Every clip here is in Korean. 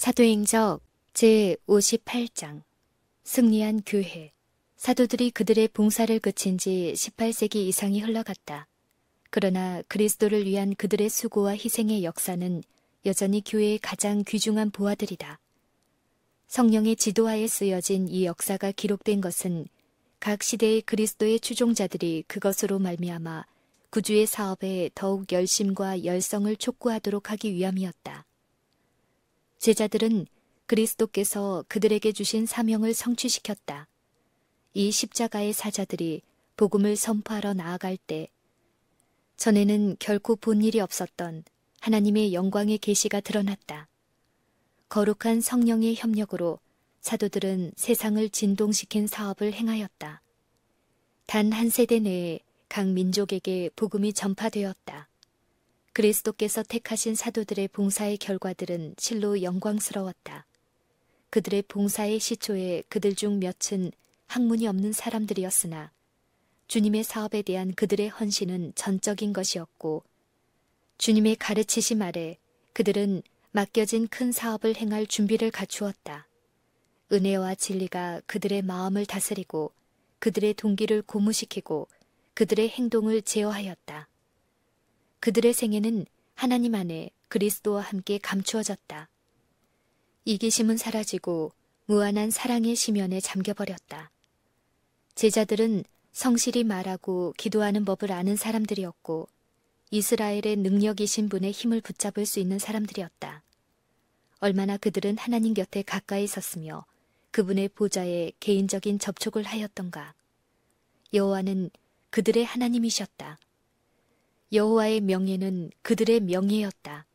사도행적 제58장 승리한 교회. 사도들이 그들의 봉사를 그친 지 18세기 이상이 흘러갔다. 그러나 그리스도를 위한 그들의 수고와 희생의 역사는 여전히 교회의 가장 귀중한 보화들이다. 성령의 지도하에 쓰여진 이 역사가 기록된 것은 각 시대의 그리스도의 추종자들이 그것으로 말미암아 구주의 사업에 더욱 열심과 열성을 촉구하도록 하기 위함이었다. 제자들은 그리스도께서 그들에게 주신 사명을 성취시켰다. 이 십자가의 사자들이 복음을 선포하러 나아갈 때 전에는 결코 본 일이 없었던 하나님의 영광의 계시가 드러났다. 거룩한 성령의 협력으로 사도들은 세상을 진동시킨 사업을 행하였다. 단 한 세대 내에 각 민족에게 복음이 전파되었다. 그리스도께서 택하신 사도들의 봉사의 결과들은 실로 영광스러웠다. 그들의 봉사의 시초에 그들 중 몇은 학문이 없는 사람들이었으나 주님의 사업에 대한 그들의 헌신은 전적인 것이었고 주님의 가르치심 아래 그들은 맡겨진 큰 사업을 행할 준비를 갖추었다. 은혜와 진리가 그들의 마음을 다스리고 그들의 동기를 고무시키고 그들의 행동을 제어하였다. 그들의 생애는 하나님 안에 그리스도와 함께 감추어졌다. 이기심은 사라지고 무한한 사랑의 심연에 잠겨버렸다. 제자들은 성실히 말하고 기도하는 법을 아는 사람들이었고 이스라엘의 능력이신 분의 힘을 붙잡을 수 있는 사람들이었다. 얼마나 그들은 하나님 곁에 가까이 섰으며 그분의 보좌에 개인적인 접촉을 하였던가. 여호와는 그들의 하나님이셨다. 여호와의 명예는 그들의 명예였다.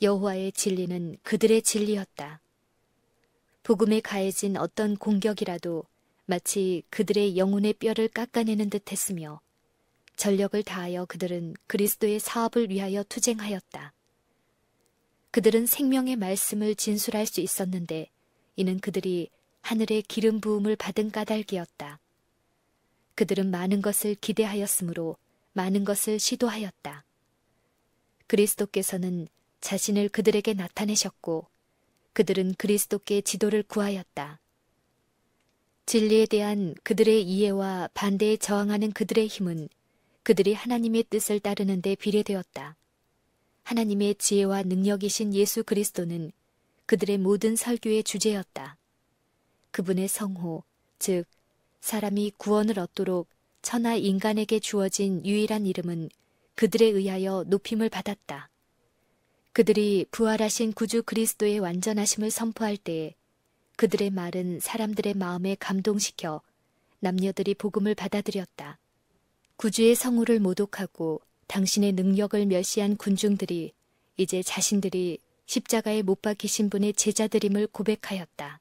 여호와의 진리는 그들의 진리였다. 복음에 가해진 어떤 공격이라도 마치 그들의 영혼의 뼈를 깎아내는 듯 했으며 전력을 다하여 그들은 그리스도의 사업을 위하여 투쟁하였다. 그들은 생명의 말씀을 진술할 수 있었는데 이는 그들이 하늘의 기름 부음을 받은 까닭이었다. 그들은 많은 것을 기대하였으므로 많은 것을 시도하였다. 그리스도께서는 자신을 그들에게 나타내셨고 그들은 그리스도께 지도를 구하였다. 진리에 대한 그들의 이해와 반대에 저항하는 그들의 힘은 그들이 하나님의 뜻을 따르는 데 비례되었다. 하나님의 지혜와 능력이신 예수 그리스도는 그들의 모든 설교의 주제였다. 그분의 성호, 즉 사람이 구원을 얻도록 천하 인간에게 주어진 유일한 이름은 그들에 의하여 높임을 받았다. 그들이 부활하신 구주 그리스도의 완전하심을 선포할 때에 그들의 말은 사람들의 마음에 감동시켜 남녀들이 복음을 받아들였다. 구주의 성호를 모독하고 당신의 능력을 멸시한 군중들이 이제 자신들이 십자가에 못 박히신 분의 제자들임을 고백하였다.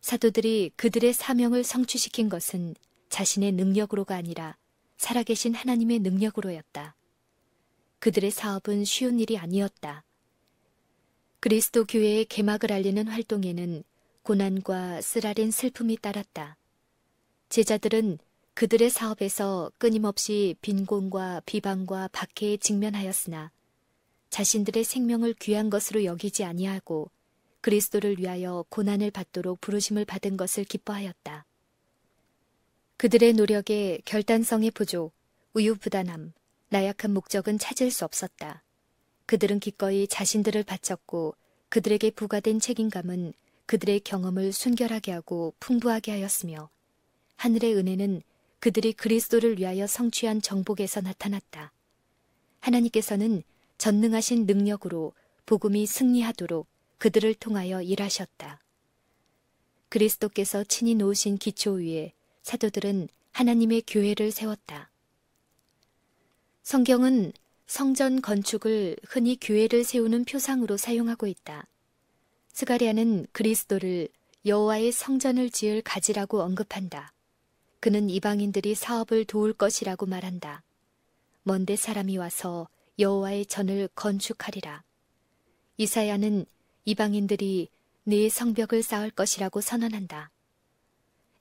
사도들이 그들의 사명을 성취시킨 것은 자신의 능력으로가 아니라 살아계신 하나님의 능력으로였다. 그들의 사업은 쉬운 일이 아니었다. 그리스도 교회의 개막을 알리는 활동에는 고난과 쓰라린 슬픔이 따랐다. 제자들은 그들의 사업에서 끊임없이 빈곤과 비방과 박해에 직면하였으나 자신들의 생명을 귀한 것으로 여기지 아니하고 그리스도를 위하여 고난을 받도록 부르심을 받은 것을 기뻐하였다. 그들의 노력에 결단성의 부족, 우유부단함, 나약한 목적은 찾을 수 없었다. 그들은 기꺼이 자신들을 바쳤고 그들에게 부과된 책임감은 그들의 경험을 순결하게 하고 풍부하게 하였으며 하늘의 은혜는 그들이 그리스도를 위하여 성취한 정복에서 나타났다. 하나님께서는 전능하신 능력으로 복음이 승리하도록 그들을 통하여 일하셨다. 그리스도께서 친히 놓으신 기초 위에 사도들은 하나님의 교회를 세웠다. 성경은 성전 건축을 흔히 교회를 세우는 표상으로 사용하고 있다. 스가랴는 그리스도를 여호와의 성전을 지을 가지라고 언급한다. 그는 이방인들이 사업을 도울 것이라고 말한다. 먼데 사람이 와서 여호와의 전을 건축하리라. 이사야는 이방인들이 네 성벽을 쌓을 것이라고 선언한다.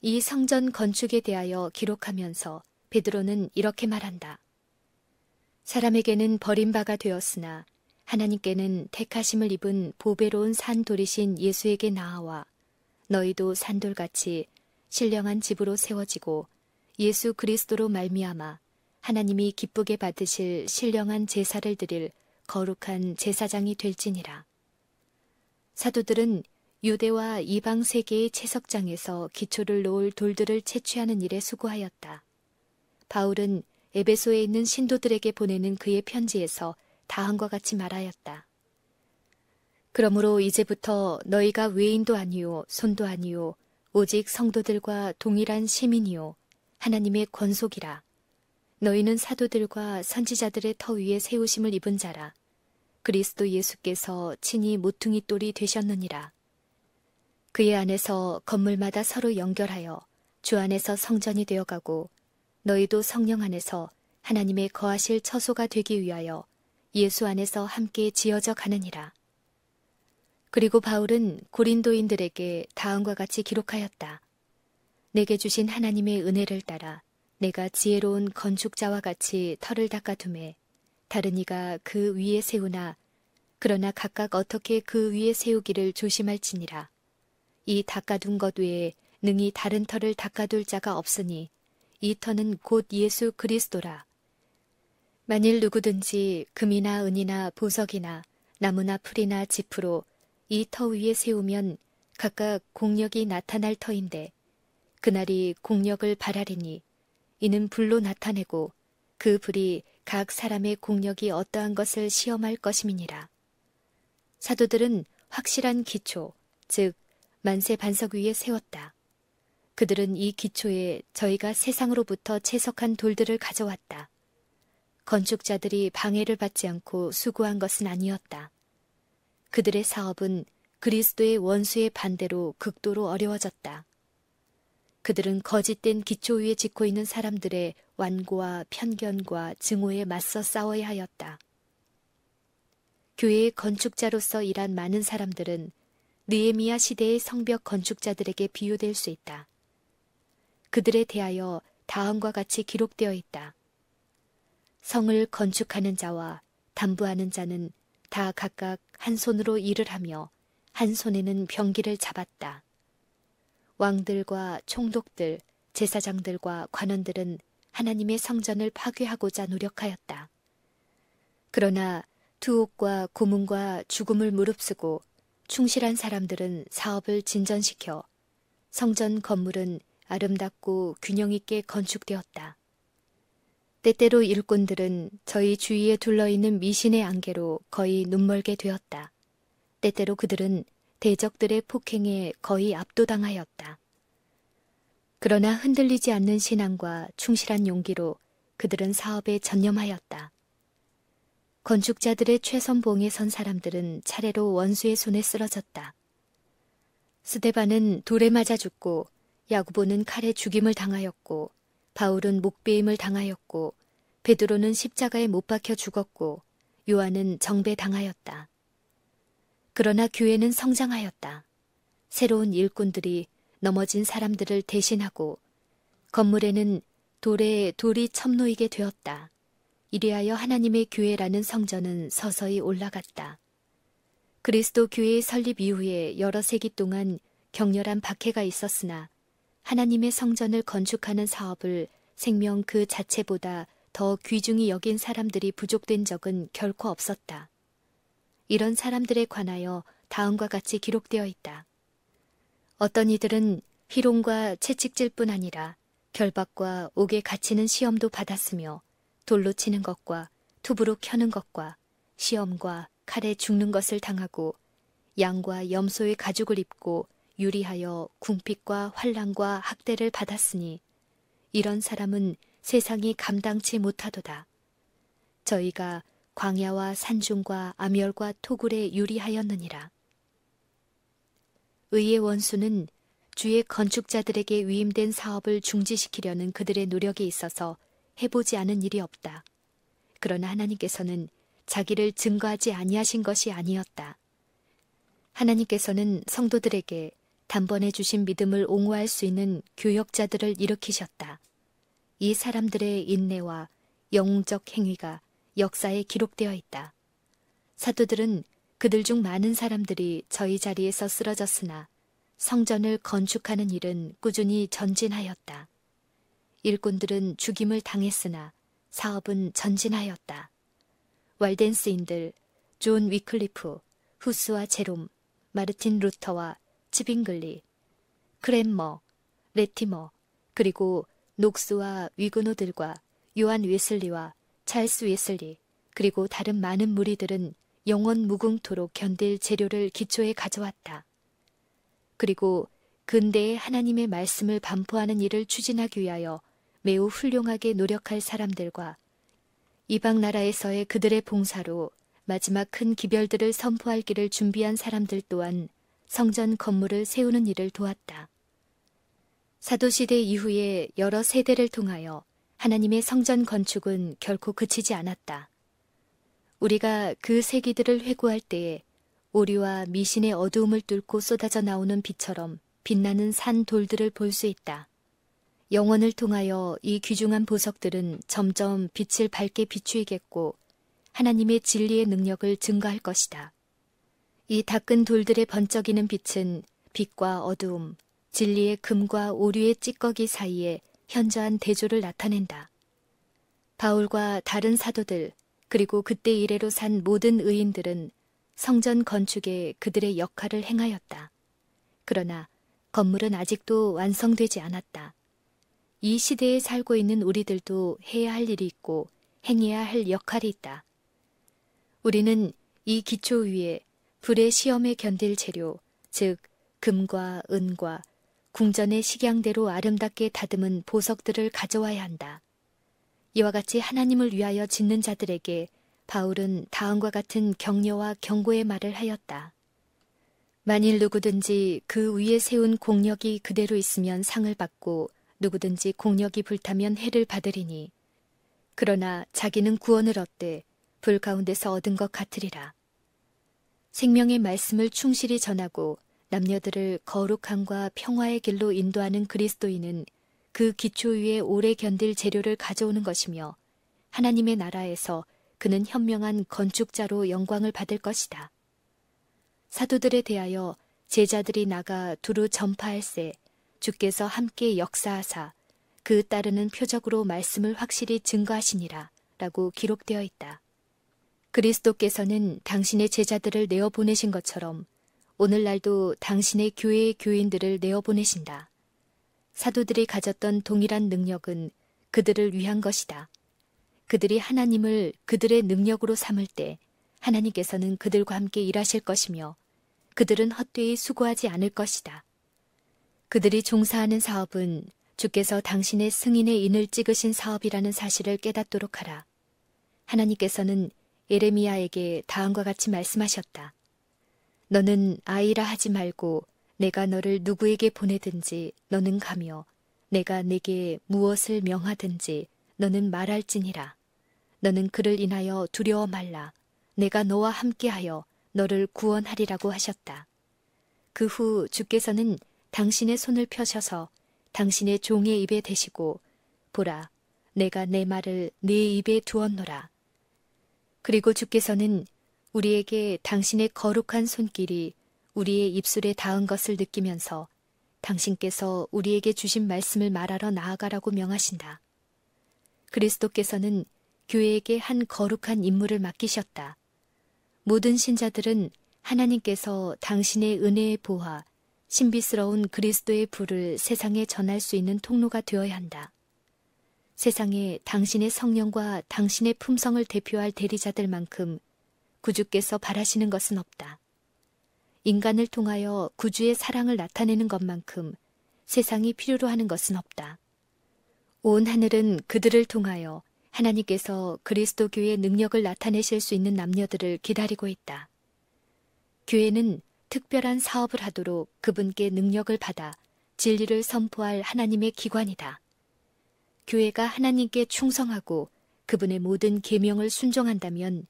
이 성전 건축에 대하여 기록하면서 베드로는 이렇게 말한다. 사람에게는 버림바가 되었으나 하나님께는 택하심을 입은 보배로운 산돌이신 예수에게 나아와 너희도 산돌같이 신령한 집으로 세워지고 예수 그리스도로 말미암아 하나님이 기쁘게 받으실 신령한 제사를 드릴 거룩한 제사장이 될지니라. 사도들은 유대와 이방 세계의 채석장에서 기초를 놓을 돌들을 채취하는 일에 수고하였다. 바울은 에베소에 있는 신도들에게 보내는 그의 편지에서 다음과 같이 말하였다. 그러므로 이제부터 너희가 외인도 아니요 손도 아니요 오직 성도들과 동일한 시민이요 하나님의 권속이라. 너희는 사도들과 선지자들의 터 위에 세우심을 입은 자라. 그리스도 예수께서 친히 모퉁이 돌이 되셨느니라. 그의 안에서 건물마다 서로 연결하여 주 안에서 성전이 되어가고 너희도 성령 안에서 하나님의 거하실 처소가 되기 위하여 예수 안에서 함께 지어져 가느니라. 그리고 바울은 고린도인들에게 다음과 같이 기록하였다. 내게 주신 하나님의 은혜를 따라 내가 지혜로운 건축자와 같이 터를 닦아두매 다른 이가 그 위에 세우나 그러나 각각 어떻게 그 위에 세우기를 조심할지니라. 이 닦아둔 것 외에 능히 다른 터를 닦아둘 자가 없으니 이 터는 곧 예수 그리스도라. 만일 누구든지 금이나 은이나 보석이나 나무나 풀이나 짚으로 이 터 위에 세우면 각각 공력이 나타날 터인데 그날이 공력을 발하리니 이는 불로 나타내고 그 불이 각 사람의 공력이 어떠한 것을 시험할 것임이니라. 사도들은 확실한 기초, 즉 만세 반석 위에 세웠다. 그들은 이 기초에 저희가 세상으로부터 채석한 돌들을 가져왔다. 건축자들이 방해를 받지 않고 수고한 것은 아니었다. 그들의 사업은 그리스도의 원수의 반대로 극도로 어려워졌다. 그들은 거짓된 기초 위에 짓고 있는 사람들의 완고와 편견과 증오에 맞서 싸워야 하였다. 교회의 건축자로서 일한 많은 사람들은 느헤미야 시대의 성벽 건축자들에게 비유될 수 있다. 그들에 대하여 다음과 같이 기록되어 있다. 성을 건축하는 자와 담부하는 자는 다 각각 한 손으로 일을 하며 한 손에는 병기를 잡았다. 왕들과 총독들, 제사장들과 관원들은 하나님의 성전을 파괴하고자 노력하였다. 그러나 투옥과 고문과 죽음을 무릅쓰고 충실한 사람들은 사업을 진전시켜 성전 건물은 아름답고 균형 있게 건축되었다. 때때로 일꾼들은 저희 주위에 둘러있는 미신의 안개로 거의 눈멀게 되었다. 때때로 그들은 대적들의 폭행에 거의 압도당하였다. 그러나 흔들리지 않는 신앙과 충실한 용기로 그들은 사업에 전념하였다. 건축자들의 최선봉에 선 사람들은 차례로 원수의 손에 쓰러졌다. 스데반은 돌에 맞아 죽고 야고보는 칼에 죽임을 당하였고 바울은 목베임을 당하였고 베드로는 십자가에 못 박혀 죽었고 요한은 정배당하였다. 그러나 교회는 성장하였다. 새로운 일꾼들이 넘어진 사람들을 대신하고 건물에는 돌에 돌이 첨놓이게 되었다. 이리하여 하나님의 교회라는 성전은 서서히 올라갔다. 그리스도 교회의 설립 이후에 여러 세기 동안 격렬한 박해가 있었으나 하나님의 성전을 건축하는 사업을 생명 그 자체보다 더 귀중히 여긴 사람들이 부족된 적은 결코 없었다. 이런 사람들에 관하여 다음과 같이 기록되어 있다. 어떤 이들은 희롱과 채찍질뿐 아니라 결박과 옥에 갇히는 시험도 받았으며 돌로 치는 것과 톱으로 켜는 것과 시험과 칼에 죽는 것을 당하고 양과 염소의 가죽을 입고 유리하여 궁핍과 환난과 학대를 받았으니 이런 사람은 세상이 감당치 못하도다. 저희가 광야와 산중과 암열과 토굴에 유리하였느니라. 의의 원수는 주의 건축자들에게 위임된 사업을 중지시키려는 그들의 노력에 있어서 해보지 않은 일이 없다. 그러나 하나님께서는 자기를 증거하지 아니하신 것이 아니었다. 하나님께서는 성도들에게 단번에 주신 믿음을 옹호할 수 있는 교역자들을 일으키셨다. 이 사람들의 인내와 영웅적 행위가 역사에 기록되어 있다. 사도들은 그들 중 많은 사람들이 저희 자리에서 쓰러졌으나 성전을 건축하는 일은 꾸준히 전진하였다. 일꾼들은 죽임을 당했으나 사업은 전진하였다. 왈덴스인들, 존 위클리프, 후스와 제롬, 마르틴 루터와 치빙글리, 크랜머, 레티머, 그리고 녹스와 위그노들과 요한 웨슬리와 찰스 웨슬리, 그리고 다른 많은 무리들은 영원 무궁토록 견딜 재료를 기초에 가져왔다. 그리고 근대의 하나님의 말씀을 반포하는 일을 추진하기 위하여 매우 훌륭하게 노력할 사람들과 이방 나라에서의 그들의 봉사로 마지막 큰 기별들을 선포할 길을 준비한 사람들 또한 성전 건물을 세우는 일을 도왔다. 사도시대 이후에 여러 세대를 통하여 하나님의 성전 건축은 결코 그치지 않았다. 우리가 그 세기들을 회고할 때에 오류와 미신의 어두움을 뚫고 쏟아져 나오는 빛처럼 빛나는 산 돌들을 볼 수 있다. 영원을 통하여 이 귀중한 보석들은 점점 빛을 밝게 비추이겠고 하나님의 진리의 능력을 증거할 것이다. 이 닦은 돌들의 번쩍이는 빛은 빛과 어두움, 진리의 금과 오류의 찌꺼기 사이에 현저한 대조를 나타낸다. 바울과 다른 사도들, 그리고 그때 이래로 산 모든 의인들은 성전 건축에 그들의 역할을 행하였다. 그러나 건물은 아직도 완성되지 않았다. 이 시대에 살고 있는 우리들도 해야 할 일이 있고 행해야 할 역할이 있다. 우리는 이 기초 위에 불의 시험에 견딜 재료, 즉 금과 은과 궁전의 식양대로 아름답게 다듬은 보석들을 가져와야 한다. 이와 같이 하나님을 위하여 짓는 자들에게 바울은 다음과 같은 격려와 경고의 말을 하였다. 만일 누구든지 그 위에 세운 공력이 그대로 있으면 상을 받고 누구든지 공력이 불타면 해를 받으리니 그러나 자기는 구원을 얻되 불 가운데서 얻은 것 같으리라. 생명의 말씀을 충실히 전하고 남녀들을 거룩함과 평화의 길로 인도하는 그리스도인은 그 기초 위에 오래 견딜 재료를 가져오는 것이며 하나님의 나라에서 그는 현명한 건축자로 영광을 받을 것이다. 사도들에 대하여 제자들이 나가 두루 전파할세 주께서 함께 역사하사 그 따르는 표적으로 말씀을 확실히 증거하시니라 라고 기록되어 있다. 그리스도께서는 당신의 제자들을 내어보내신 것처럼 오늘날도 당신의 교회의 교인들을 내어보내신다. 사도들이 가졌던 동일한 능력은 그들을 위한 것이다. 그들이 하나님을 그들의 능력으로 삼을 때 하나님께서는 그들과 함께 일하실 것이며 그들은 헛되이 수고하지 않을 것이다. 그들이 종사하는 사업은 주께서 당신의 승인의 인을 찍으신 사업이라는 사실을 깨닫도록 하라. 하나님께서는 예레미야에게 다음과 같이 말씀하셨다. 너는 아이라 하지 말고 내가 너를 누구에게 보내든지 너는 가며 내가 내게 무엇을 명하든지 너는 말할지니라. 너는 그를 인하여 두려워 말라. 내가 너와 함께하여 너를 구원하리라고 하셨다. 그 후 주께서는 당신의 손을 펴셔서 당신의 종의 입에 대시고 보라, 내가 내 말을 네 입에 두었노라. 그리고 주께서는 우리에게 당신의 거룩한 손길이 우리의 입술에 닿은 것을 느끼면서 당신께서 우리에게 주신 말씀을 말하러 나아가라고 명하신다. 그리스도께서는 교회에게 한 거룩한 임무를 맡기셨다. 모든 신자들은 하나님께서 당신의 은혜의 보화, 신비스러운 그리스도의 불을 세상에 전할 수 있는 통로가 되어야 한다. 세상에 당신의 성령과 당신의 품성을 대표할 대리자들만큼 구주께서 바라시는 것은 없다. 인간을 통하여 구주의 사랑을 나타내는 것만큼 세상이 필요로 하는 것은 없다. 온 하늘은 그들을 통하여 하나님께서 그리스도 교회의 능력을 나타내실 수 있는 남녀들을 기다리고 있다. 교회는 특별한 사업을 하도록 그분께 능력을 받아 진리를 선포할 하나님의 기관이다. 교회가 하나님께 충성하고 그분의 모든 계명을 순종한다면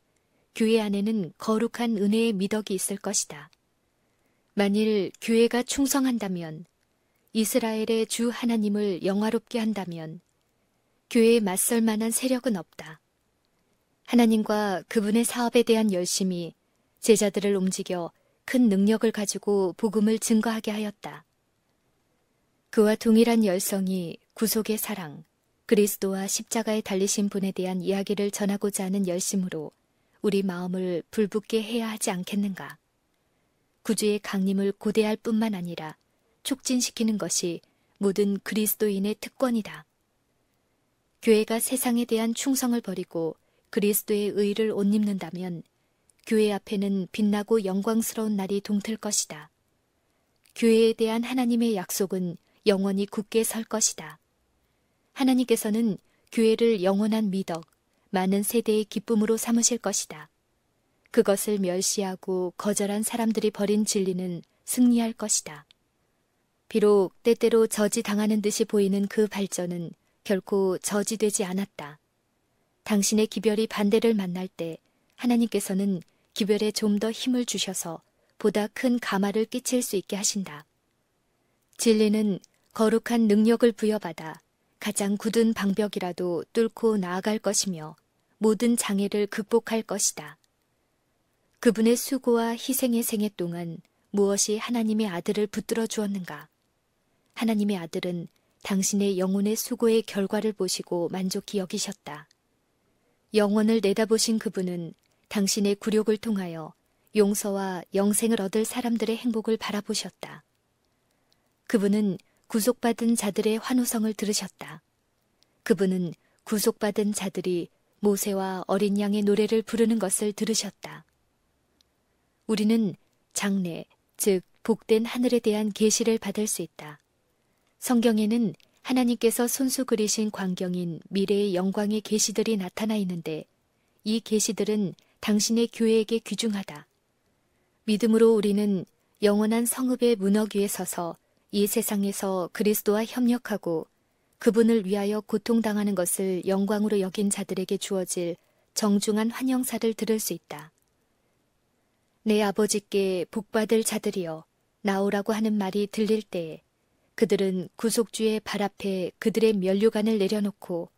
교회 안에는 거룩한 은혜의 미덕이 있을 것이다. 만일 교회가 충성한다면, 이스라엘의 주 하나님을 영화롭게 한다면 교회에 맞설 만한 세력은 없다. 하나님과 그분의 사업에 대한 열심이 제자들을 움직여 큰 능력을 가지고 복음을 증거하게 하였다. 그와 동일한 열성이 구속의 사랑, 그리스도와 십자가에 달리신 분에 대한 이야기를 전하고자 하는 열심으로 우리 마음을 불붙게 해야 하지 않겠는가? 구주의 강림을 고대할 뿐만 아니라 촉진시키는 것이 모든 그리스도인의 특권이다. 교회가 세상에 대한 충성을 버리고 그리스도의 의를 옷 입는다면 교회 앞에는 빛나고 영광스러운 날이 동틀 것이다. 교회에 대한 하나님의 약속은 영원히 굳게 설 것이다. 하나님께서는 교회를 영원한 미덕, 많은 세대의 기쁨으로 삼으실 것이다. 그것을 멸시하고 거절한 사람들이 버린 진리는 승리할 것이다. 비록 때때로 저지당하는 듯이 보이는 그 발전은 결코 저지되지 않았다. 당신의 기별이 반대를 만날 때 하나님께서는 기별에 좀 더 힘을 주셔서 보다 큰 가마를 끼칠 수 있게 하신다. 진리는 거룩한 능력을 부여받아 가장 굳은 방벽이라도 뚫고 나아갈 것이며 모든 장애를 극복할 것이다. 그분의 수고와 희생의 생애 동안 무엇이 하나님의 아들을 붙들어 주었는가? 하나님의 아들은 당신의 영혼의 수고의 결과를 보시고 만족히 여기셨다. 영원을 내다보신 그분은 당신의 굴욕을 통하여 용서와 영생을 얻을 사람들의 행복을 바라보셨다. 그분은 구속받은 자들의 환호성을 들으셨다. 그분은 구속받은 자들이 모세와 어린 양의 노래를 부르는 것을 들으셨다. 우리는 장래, 즉 복된 하늘에 대한 계시를 받을 수 있다. 성경에는 하나님께서 손수 그리신 광경인 미래의 영광의 계시들이 나타나 있는데 이 계시들은 당신의 교회에게 귀중하다. 믿음으로 우리는 영원한 성읍의 문턱 위에 서서 이 세상에서 그리스도와 협력하고 그분을 위하여 고통당하는 것을 영광으로 여긴 자들에게 주어질 정중한 환영사를 들을 수 있다. 내 아버지께 복받을 자들이여 나오라고 하는 말이 들릴 때에 그들은 구속주의 발 앞에 그들의 면류관을 내려놓고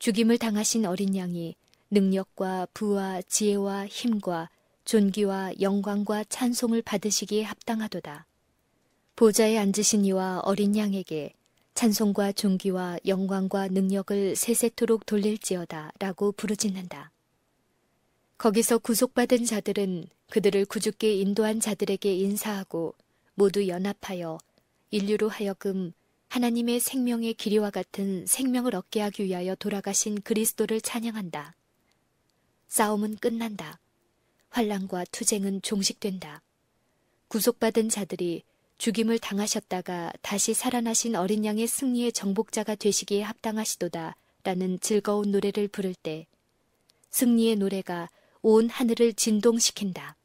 죽임을 당하신 어린 양이 능력과 부와 지혜와 힘과 존귀와 영광과 찬송을 받으시기에 합당하도다. 보좌에 앉으신 이와 어린 양에게 찬송과 존귀와 영광과 능력을 세세토록 돌릴지어다 라고 부르짖는다. 거기서 구속받은 자들은 그들을 구주께 인도한 자들에게 인사하고 모두 연합하여 인류로 하여금 하나님의 생명의 길이와 같은 생명을 얻게 하기 위하여 돌아가신 그리스도를 찬양한다. 싸움은 끝난다. 환난과 투쟁은 종식된다. 구속받은 자들이 죽임을 당하셨다가 다시 살아나신 어린 양의 승리의 정복자가 되시기에 합당하시도다 라는 즐거운 노래를 부를 때 승리의 노래가 온 하늘을 진동시킨다.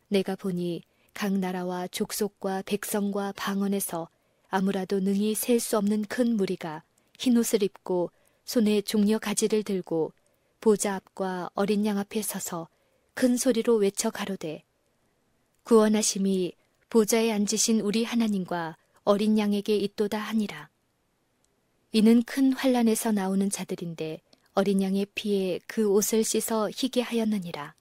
내가 보니 각 나라와 족속과 백성과 방언에서 아무라도 능히 셀 수 없는 큰 무리가 흰옷을 입고 손에 종려 가지를 들고 보좌 앞과 어린 양 앞에 서서 큰 소리로 외쳐 가로되 구원하심이 보좌에 앉으신 우리 하나님과 어린 양에게 있도다 하니라. 이는 큰 환난에서 나오는 자들인데 어린 양의 피에 그 옷을 씻어 희게 하였느니라.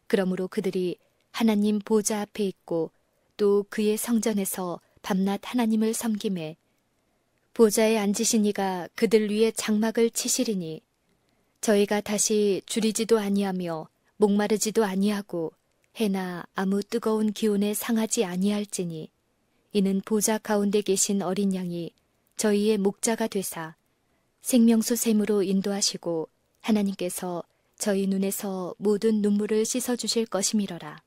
그러므로 그들이 하나님 보좌 앞에 있고 또 그의 성전에서 밤낮 하나님을 섬기매 보좌에 앉으신 이가 그들 위에 장막을 치시리니 저희가 다시 줄이지도 아니하며 목마르지도 아니하고 해나 아무 뜨거운 기온에 상하지 아니할지니 이는 보좌 가운데 계신 어린 양이 저희의 목자가 되사 생명수 샘으로 인도하시고 하나님께서 저희 눈에서 모든 눈물을 씻어주실 것이미러라.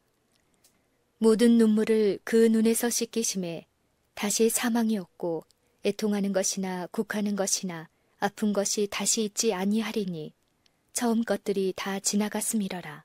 모든 눈물을 그 눈에서 씻기심에 다시 사망이 없고 애통하는 것이나 곡하는 것이나 아픈 것이 다시 있지 아니하리니 처음 것들이 다 지나갔음이러라.